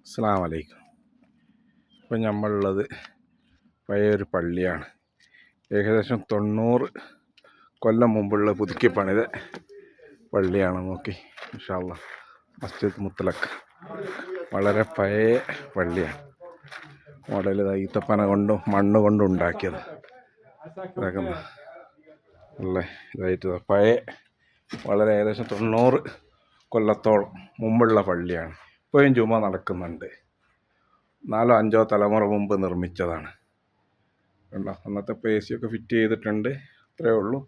അസ്സലാമു അലൈക്കും. ഇപ്പം നമ്മളുള്ളത് പഴയൊരു പള്ളിയാണ്. ഏകദേശം 90 കൊല്ലം മുമ്പുള്ള പുതുക്കി പണിത പള്ളിയാണ്. നോക്കി ഇൻഷാ അല്ലാഹ്. മസ്ജിദ് മുത്തലഖ് വളരെ പഴയ പള്ളിയാണ്. മോഡൽ ഈത്തപ്പന കൊണ്ടും മണ്ണ് കൊണ്ടും ഉണ്ടാക്കിയത്. ഇതൊക്കെ നല്ല ഇതായിട്ട് പഴയ വളരെ ഏകദേശം 90 കൊല്ലത്തോളം മുമ്പുള്ള പള്ളിയാണ്. ഇപ്പോഴും ജുമ നടക്കുന്നുണ്ട്. 4-5 തലമുറ മുമ്പ് നിർമ്മിച്ചതാണ്. കണ്ടോ, അന്നത്തെ ഇപ്പോൾ AC ഒക്കെ ഫിറ്റ് ചെയ്തിട്ടുണ്ട്. അത്രയേ ഉള്ളൂ.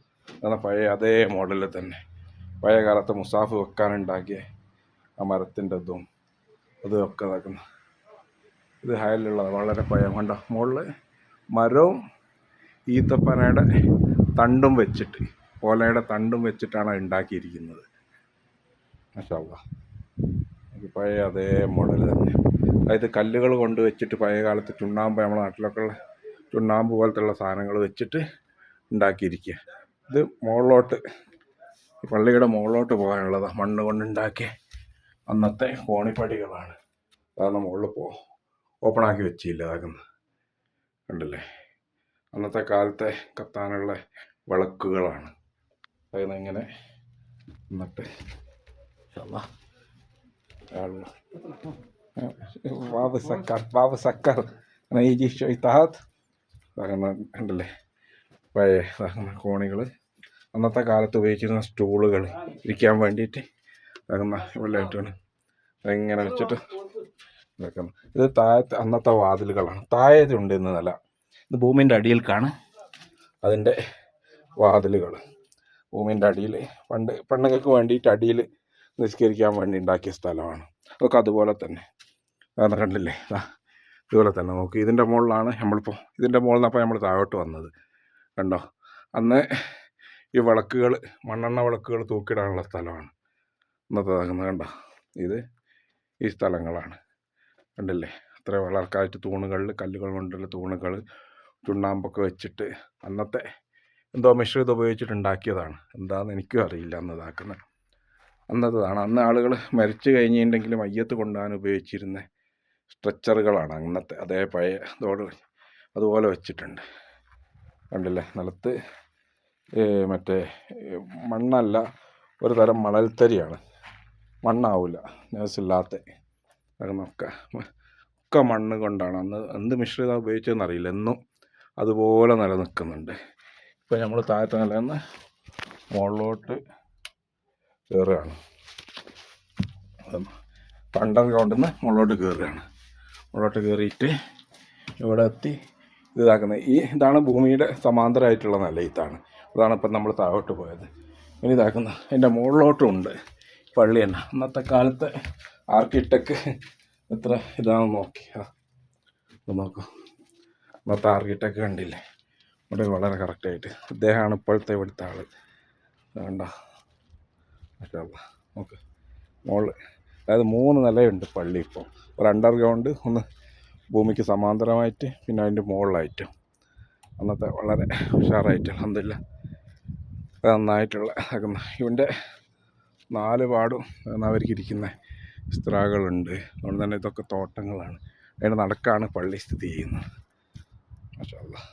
എന്നാൽ പഴയ അതേ മോഡലിൽ തന്നെ പഴയ കാലത്ത് മുസാഫ് വെക്കാനുണ്ടാക്കിയ ആ മരത്തിൻ്റെ ഇതും അതും ഒക്കെ ഇതാക്കുന്നു. ഇത് ഹയലുള്ളത് വളരെ പഴയ. കണ്ടോ, മുകളിൽ മരവും ഈത്തപ്പനയുടെ തണ്ടും വെച്ചിട്ട്, പോലയുടെ തണ്ടും വെച്ചിട്ടാണ് ഉണ്ടാക്കിയിരിക്കുന്നത്. മാഷാ അല്ലാഹ്. പഴയ അതേ മോഡൽ തന്നെ. അതായത് കല്ലുകൾ കൊണ്ട് വെച്ചിട്ട് പഴയ കാലത്ത് ചുണ്ണാമ്പ്, നമ്മുടെ നാട്ടിലൊക്കെ ഉള്ള ചുണ്ണാമ്പ് പോലത്തുള്ള സാധനങ്ങൾ വെച്ചിട്ട് ഉണ്ടാക്കിയിരിക്കുക. ഇത് മുകളിലോട്ട്, പള്ളിയുടെ മുകളിലോട്ട് പോകാനുള്ളതാണ്. മണ്ണ് കൊണ്ടുണ്ടാക്കിയ അന്നത്തെ കോണിപ്പടികളാണ്. അതാണ് മുകളിൽ ഓപ്പണാക്കി വെച്ചില്ല. അതാക്കുന്നത് കണ്ടില്ലേ, അന്നത്തെ കാലത്തെ കത്താനുള്ള വിളക്കുകളാണ്. അതായത് ഇങ്ങനെ എന്നിട്ട് ബാബ് സക്കർ ഈ ഷെയ്ത്താത്ത് കണ്ടല്ലേ, പഴയ കോണികൾ. അന്നത്തെ കാലത്ത് ഉപയോഗിച്ചിരുന്ന സ്റ്റൂളുകൾ ഇരിക്കാൻ വേണ്ടിയിട്ട് വെള്ളമായിട്ടാണ് ഇങ്ങനെ വെച്ചിട്ട് വെക്കുന്നത്. ഇത് താഴത്തെ അന്നത്തെ വാതിലുകളാണ്. താഴത്തുണ്ട് ഇന്ന് നില. ഇത് ഭൂമിൻ്റെ അടിയിൽക്കാണ് അതിൻ്റെ വാതിലുകൾ. ഭൂമിൻ്റെ അടിയിൽ പണ്ട് പെണ്ണുങ്ങൾക്ക് വേണ്ടിയിട്ട് അടിയിൽ നിസ്കരിക്കാൻ വേണ്ടി ഉണ്ടാക്കിയ സ്ഥലമാണ്. അതൊക്കെ അതുപോലെ തന്നെ കണ്ടില്ലേ, ഇതുപോലെ തന്നെ നോക്കി. ഇതിൻ്റെ മുകളിലാണ് നമ്മളിപ്പോൾ, ഇതിൻ്റെ മുകളിൽ നിന്നപ്പോൾ നമ്മൾ താഴോട്ട് വന്നത്. കണ്ടോ, അന്ന് ഈ വിളക്കുകൾ, മണ്ണെണ്ണ വിളക്കുകൾ തൂക്കിയിടാനുള്ള സ്ഥലമാണ് ഇന്നത്തെ ഇതാക്കുന്നത്. കണ്ടോ, ഇത് ഈ സ്ഥലങ്ങളാണ്. കണ്ടില്ലേ, അത്ര വളർക്കായിട്ട് തൂണുകളിൽ കല്ലുകൾ കൊണ്ടുള്ള തൂണുകൾ ചുണ്ണാമ്പൊക്കെ വെച്ചിട്ട് അന്നത്തെ എന്തോ മിശ്രിതം ഉപയോഗിച്ചിട്ട് ഉണ്ടാക്കിയതാണ്. എന്താണെന്ന് എനിക്കും അറിയില്ല അന്നതാക്കുന്നത്. അന്നത്തതാണ്. അന്ന് ആളുകൾ മരിച്ചു കഴിഞ്ഞിട്ടുണ്ടെങ്കിൽ മയ്യത്ത് കൊണ്ടുപോകാൻ ഉപയോഗിച്ചിരുന്ന സ്ട്രെച്ചറുകളാണ് അന്നത്തെ. അതേ പഴയ അതുപോലെ വെച്ചിട്ടുണ്ട്. കണ്ടില്ലേ, നിലത്ത് മറ്റേ മണ്ണല്ല, ഒരു തരം മണൽത്തരിയാണ്. മണ്ണാവില്ല, നേഴ്സില്ലാത്ത ഒക്കെ മണ്ണ് കൊണ്ടാണ്. അന്ന് എന്ത് മിശ്രിതം ഉപയോഗിച്ചതെന്ന് അറിയില്ല. എന്നും അതുപോലെ നിലനിൽക്കുന്നുണ്ട്. ഇപ്പം നമ്മൾ താഴത്തെ നിലന്ന് മുകളിലോട്ട് കയറുകയാണ്. അണ്ടർഗ്രൗണ്ടിൽ നിന്ന് മുകളിലോട്ട് കയറുകയാണ്. മുകളിലോട്ട് കയറിയിട്ട് ഇവിടെ എത്തി ഇതാക്കുന്നത്. ഇതാണ് ഭൂമിയുടെ സമാന്തരമായിട്ടുള്ള നില. അതാണ് ഇപ്പം നമ്മൾ താഴോട്ട് പോയത്. ഇനി ഇതാക്കുന്ന അതിൻ്റെ മുകളിലോട്ടും ഉണ്ട് പള്ളി തന്നെ. അന്നത്തെ കാലത്തെ ആർക്കിടെക്ട് എത്ര ഇതാണെന്ന് നോക്കൂ. അന്നത്തെ ആർക്കിടെക്ട് കണ്ടില്ലേ, ഇവിടെ വളരെ കറക്റ്റായിട്ട്. അദ്ദേഹമാണ് ഇപ്പോഴത്തെ ഇവിടുത്തെ ആൾ. വേണ്ട നോക്ക്, മുകളിൽ അതായത് 3 നിലയുണ്ട് പള്ളി. ഇപ്പോൾ ഒരു അണ്ടർഗ്രൗണ്ട്, ഒന്ന് ഭൂമിക്ക് സമാന്തരമായിട്ട്, പിന്നെ അതിൻ്റെ മുകളിലായിട്ടും. അന്നത്തെ വളരെ ഉഷാറായിട്ട് അൽഹംദുലില്ലാ നന്നായിട്ടുള്ള ഇവൻ്റെ 4 പാടും അവർക്കിരിക്കുന്ന സ്ത്രാകളുണ്ട്. അതുകൊണ്ട് തന്നെ ഇതൊക്കെ തോട്ടങ്ങളാണ്. അതിൻ്റെ നടക്കാണ് പള്ളി സ്ഥിതി ചെയ്യുന്നത്. മാഷാ അല്ലാഹ്.